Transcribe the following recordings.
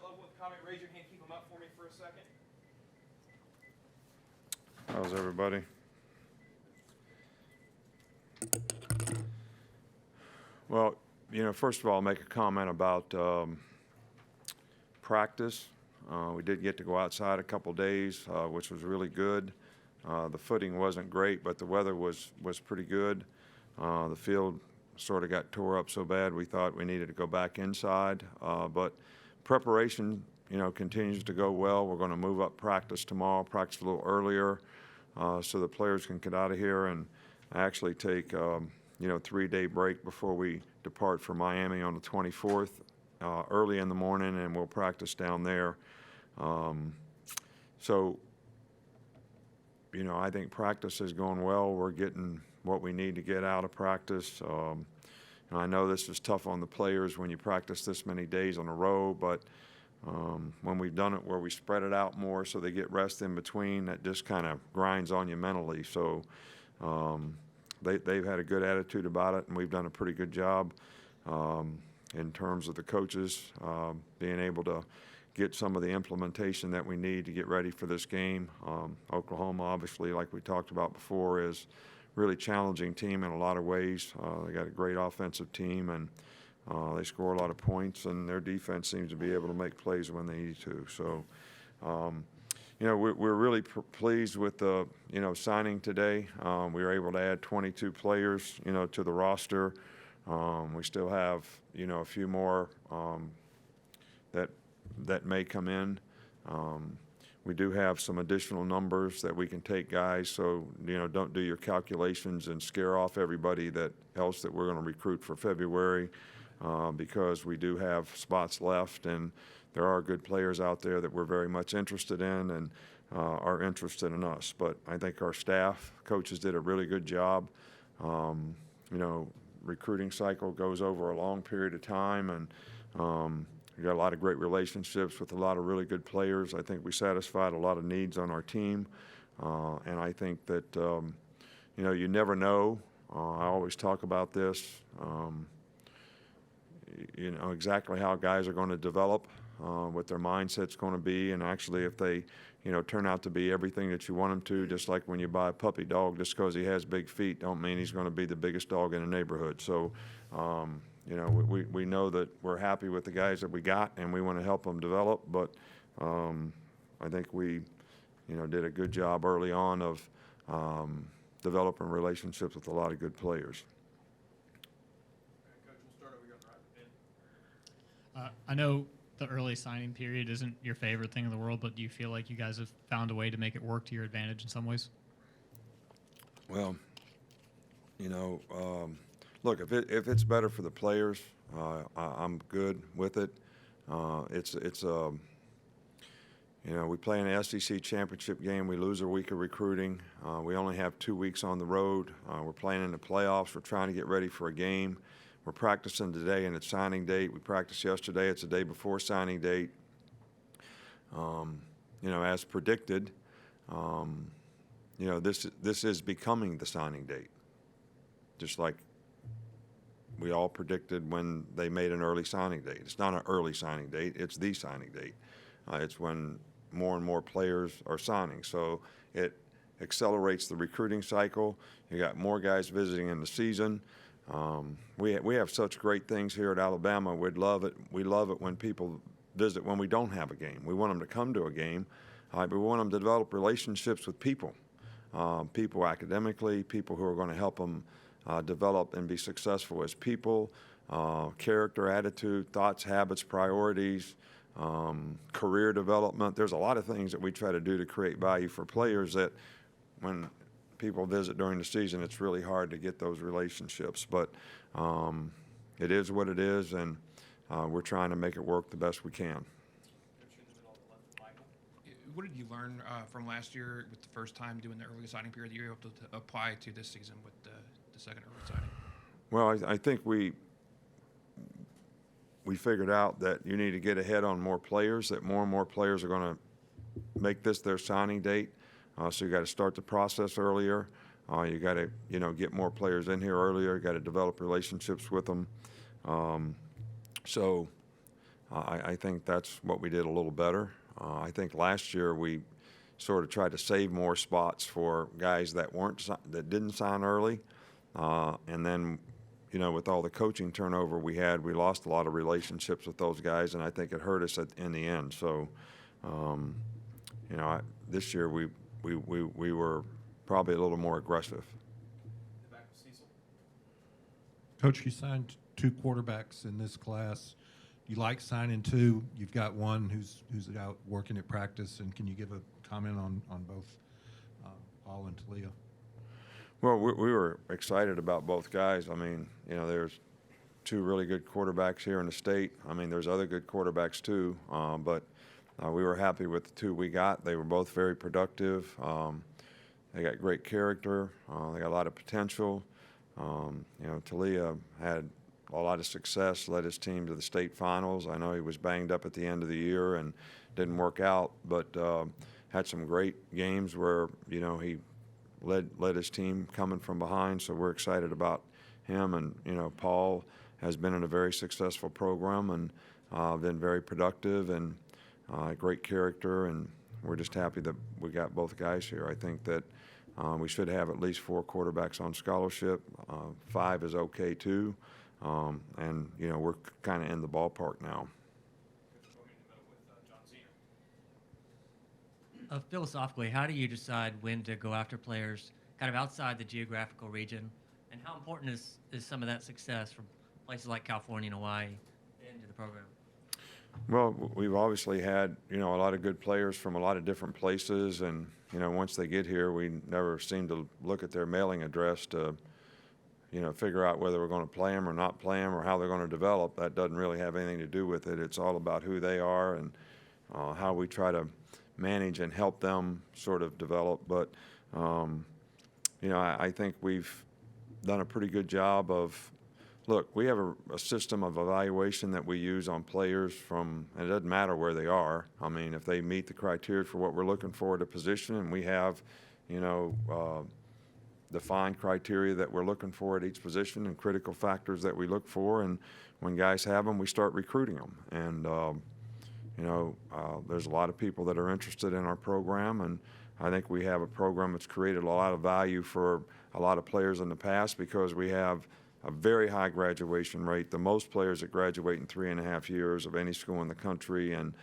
club with a comment, raise your hand, keep them up for me for a second. How's everybody? Well, first of all, I'll make a comment about practice. We did get to go outside a couple days, which was really good. The footing wasn't great, but the weather was pretty good. The field sort of got tore up so bad we thought we needed to go back inside. But preparation, continues to go well. We're going to move up practice tomorrow, practice a little earlier, so the players can get out of here and actually take, 3-day break before we depart for Miami on the 24th, early in the morning, and we'll practice down there. So, I think practice is going well. We're getting what we need to get out of practice. And I know this is tough on the players when you practice this many days in a row, but when we've done it where we spread it out more so they get rest in between, that just kind of grinds on you mentally. So they've had a good attitude about it, and we've done a pretty good job in terms of the coaches being able to get some of the implementation that we need to get ready for this game. Oklahoma, obviously, like we talked about before, is a really challenging team in a lot of ways. They got a great offensive team, and they score a lot of points, and their defense seems to be able to make plays when they need to. So, we're really pleased with the, signing today. We were able to add 22 players, to the roster. We still have, a few more that may come in. We do have some additional numbers that we can take guys, so, don't do your calculations and scare off everybody else that we're going to recruit for February, because we do have spots left, and there are good players out there that we're very much interested in and are interested in us. But I think our staff, coaches did a really good job. Recruiting cycle goes over a long period of time, and we got a lot of great relationships with a lot of really good players. I think we satisfied a lot of needs on our team, and I think that you never know. I always talk about this. Exactly how guys are going to develop, what their mindset's going to be, and actually if they turn out to be everything that you want them to, just like when you buy a puppy dog, just because he has big feet don't mean he's going to be the biggest dog in the neighborhood. So we know that we're happy with the guys that we got, and we want to help them develop, but I think we did a good job early on of developing relationships with a lot of good players. Coach, we'll start over here on the right. I know the early signing period isn't your favorite thing in the world, but do you feel like you guys have found a way to make it work to your advantage in some ways? Well, look, if it's better for the players, I'm good with it. We play in the SEC championship game. We lose a week of recruiting. We only have 2 weeks on the road. We're playing in the playoffs. We're trying to get ready for a game. We're practicing today, and it's signing date. We practiced yesterday. It's the day before signing date. As predicted, this is becoming the signing date, just like we all predicted when they made an early signing date. It's not an early signing date. It's the signing date. It's when more and more players are signing. So it accelerates the recruiting cycle. You got more guys visiting in the season. We have such great things here at Alabama. We'd love it. We love it when people visit when we don't have a game. We want them to come to a game, but we want them to develop relationships with people academically, people who are going to help them develop and be successful as people, character, attitude, thoughts, habits, priorities, career development. There's a lot of things that we try to do to create value for players that when people visit during the season, it's really hard to get those relationships. But it is what it is, and we're trying to make it work the best we can. What did you learn from last year with the first time doing the early signing period that you were able to apply to this season with the second early signing? Well, I think we figured out that you need to get ahead on more players, that more and more players are going to make this their signing date. So you got to start the process earlier. You got to, get more players in here earlier. You got to develop relationships with them. So I think that's what we did a little better. I think last year we sort of tried to save more spots for guys that that didn't sign early, and then, you know, with all the coaching turnover we had, we lost a lot of relationships with those guys, and I think it hurt us in the end. So, you know, this year we were probably a little more aggressive. Back to Cecil. Coach, you signed 2 quarterbacks in this class. You like signing 2. You've got one who's out working at practice. And can you give a comment on both Paul and Talia? Well, we were excited about both guys. I mean, you know, there's 2 really good quarterbacks here in the state. I mean, there's other good quarterbacks too, but we were happy with the 2 we got. They were both very productive. They got great character. They got a lot of potential. You know, Talia had a lot of success, led his team to the state finals. I know he was banged up at the end of the year and didn't work out, but had some great games where, you know, he led his team coming from behind. So we're excited about him. And, you know, Paul has been in a very successful program and been very productive and great character. And we're just happy that we got both guys here. I think that we should have at least 4 quarterbacks on scholarship. 5 is okay too. And, you know, we're kind of in the ballpark now. Philosophically, how do you decide when to go after players kind of outside the geographical region? And how important is some of that success from places like California and Hawaii into the program? Well, we've obviously had, you know, a lot of good players from a lot of different places. And, you know, once they get here, we never seem to look at their mailing address to, you know, figure out whether we're going to play them or not play them or how they're going to develop. That doesn't really have anything to do with it. It's all about who they are and how we try to manage and help them sort of develop. But, you know, I think we've done a pretty good job of, look, we have a system of evaluation that we use on players from, and it doesn't matter where they are. I mean, if they meet the criteria for what we're looking for at a position, and we have, you know, defined criteria that we're looking for at each position and critical factors that we look for. And when guys have them, we start recruiting them. And, you know, there's a lot of people that are interested in our program, and I think we have a program that's created a lot of value for a lot of players in the past because we have a very high graduation rate, the most players that graduate in 3.5 years of any school in the country. And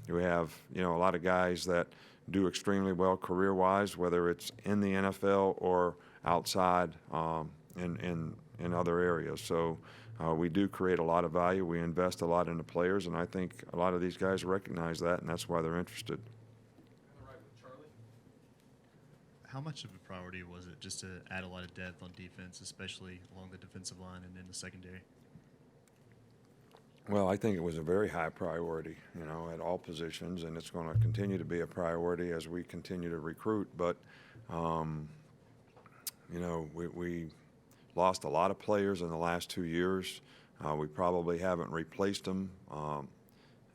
we have, you know, a lot of guys that do extremely well career-wise, whether it's in the NFL or outside in other areas. So we do create a lot of value. We invest a lot in the players, and I think a lot of these guys recognize that, and that's why they're interested. All right, with Charlie. How much of a priority was it just to add a lot of depth on defense, especially along the defensive line and in the secondary? Well, I think it was a very high priority, you know, at all positions, and it's going to continue to be a priority as we continue to recruit. But, you know, we lost a lot of players in the last 2 years. We probably haven't replaced them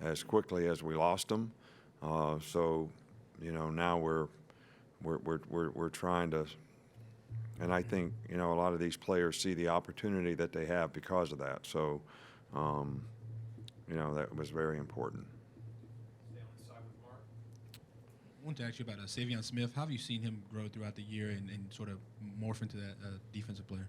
as quickly as we lost them. So, you know, now we're trying to, and I think, you know, a lot of these players see the opportunity that they have because of that. So, you know, that was very important. Stay on the side with Mark. I wanted to ask you about Savion Smith. How have you seen him grow throughout the year and sort of morph into that defensive player?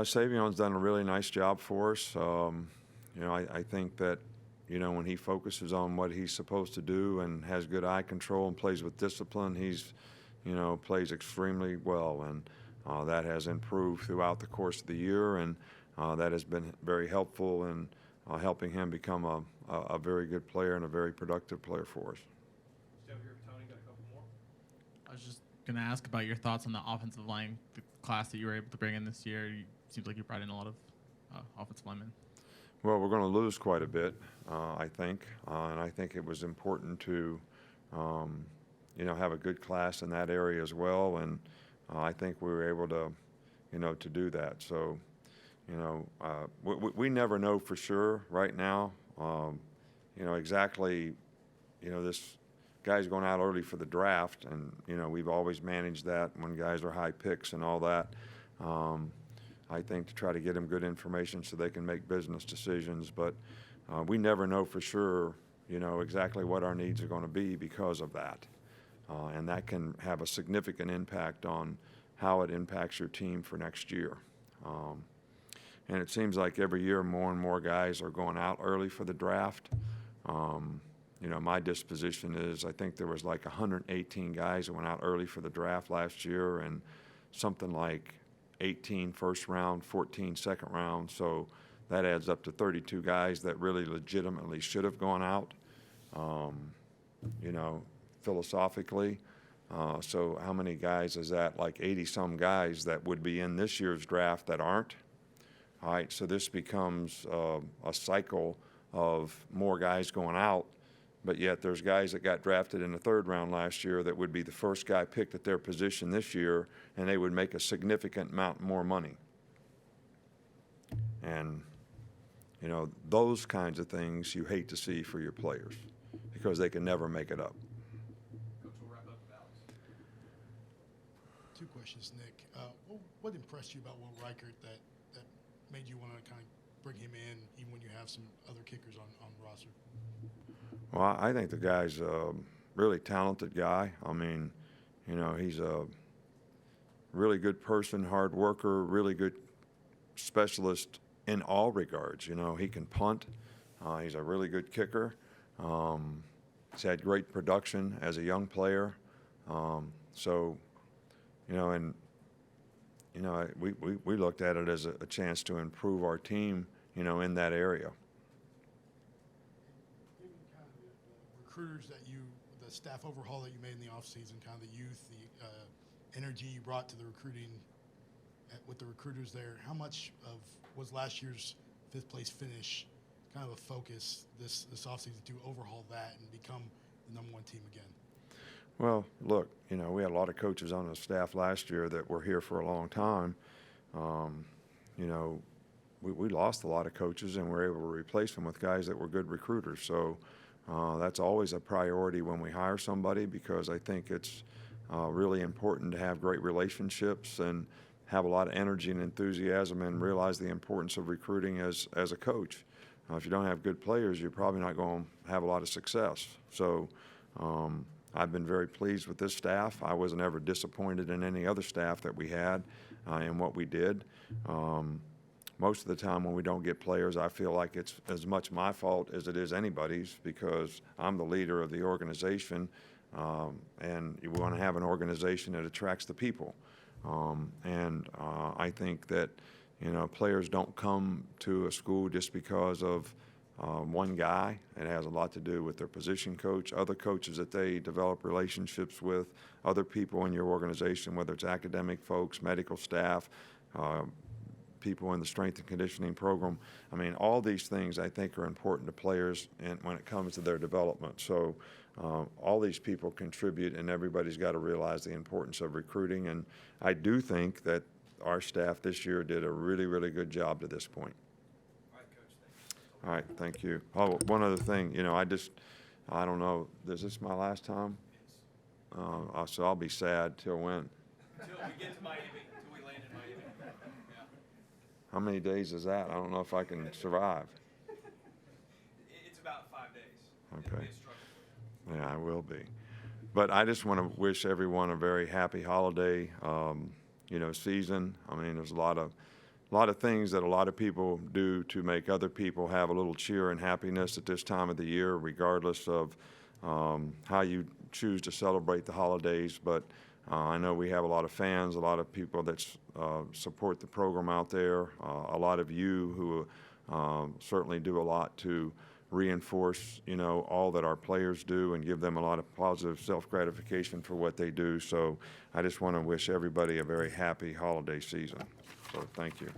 Savion's done a really nice job for us. You know, I think that, you know, when he focuses on what he's supposed to do and has good eye control and plays with discipline, he's, you know, plays extremely well. And that has improved throughout the course of the year, and that has been very helpful in helping him become a very good player and a very productive player for us. Stay over here with Tony. Got a couple more. I was just going to ask about your thoughts on the offensive line, the class that you were able to bring in this year. Seems like you brought in a lot of offensive linemen. Well, we're going to lose quite a bit, I think, and I think it was important to, you know, have a good class in that area as well, and I think we were able to, you know, to do that. So, you know, we never know for sure right now, you know, exactly, you know, this guy's going out early for the draft, and, you know, we've always managed that when guys are high picks and all that. I think to try to get them good information so they can make business decisions. But we never know for sure, exactly what our needs are going to be because of that. And that can have a significant impact on how it impacts your team for next year. And it seems like every year more and more guys are going out early for the draft. My disposition is I think there was like 118 guys that went out early for the draft last year and something like 18 first round, 14 second round. So that adds up to 32 guys that really legitimately should have gone out, philosophically. So how many guys is that? Like 80-some guys that would be in this year's draft that aren't. All right, so this becomes a cycle of more guys going out, but yet there's guys that got drafted in the third round last year that would be the first guy picked at their position this year, and they would make a significant amount more money. And, those kinds of things you hate to see for your players because they can never make it up. Coach, we'll wrap up with Alex. Two questions, Nick. What impressed you about Will Reichert that made you want to kind of bring him in even when you have some other kickers on the roster? Well, I think the guy's a really talented guy. I mean, he's a really good person, hard worker, really good specialist in all regards. He can punt. He's a really good kicker. He's had great production as a young player. We looked at it as a chance to improve our team, in that area. Given kind of the recruiters the staff overhaul that you made in the offseason, kind of the youth, the energy you brought to the recruiting with the recruiters there, how much was last year's fifth place finish kind of a focus this offseason to overhaul that and become the number one team again? Well, look, we had a lot of coaches on the staff last year that were here for a long time. We lost a lot of coaches and were able to replace them with guys that were good recruiters. So that's always a priority when we hire somebody because I think it's really important to have great relationships and have a lot of energy and enthusiasm and realize the importance of recruiting as a coach. If you don't have good players, you're probably not going to have a lot of success. So I've been very pleased with this staff. I wasn't ever disappointed in any other staff that we had in what we did. Most of the time when we don't get players, I feel like it's as much my fault as it is anybody's because I'm the leader of the organization, and you want to have an organization that attracts the people. I think that, players don't come to a school just because of one guy. It has a lot to do with their position coach, other coaches that they develop relationships with, other people in your organization, whether it's academic folks, medical staff, people in the strength and conditioning program. I mean, all these things I think are important to players and when it comes to their development. So all these people contribute, and everybody's got to realize the importance of recruiting. And I do think that our staff this year did a really, really good job to this point. All right, Coach. Thank you. All right, thank you. Oh, one other thing, I don't know, is this my last time? So I'll be sad till when? Until we get to Miami, until we land in Miami. Yeah. How many days is that? I don't know if I can survive. It's about 5 days. Okay. It'll be a struggle for you. Yeah, I will be. But I just want to wish everyone a very happy holiday, season. I mean, there's a lot of things that a lot of people do to make other people have a little cheer and happiness at this time of the year, regardless of how you choose to celebrate the holidays. But I know we have a lot of fans, a lot of people that support the program out there, a lot of you who certainly do a lot to reinforce, all that our players do and give them a lot of positive self-gratification for what they do. So I just want to wish everybody a very happy holiday season. So thank you.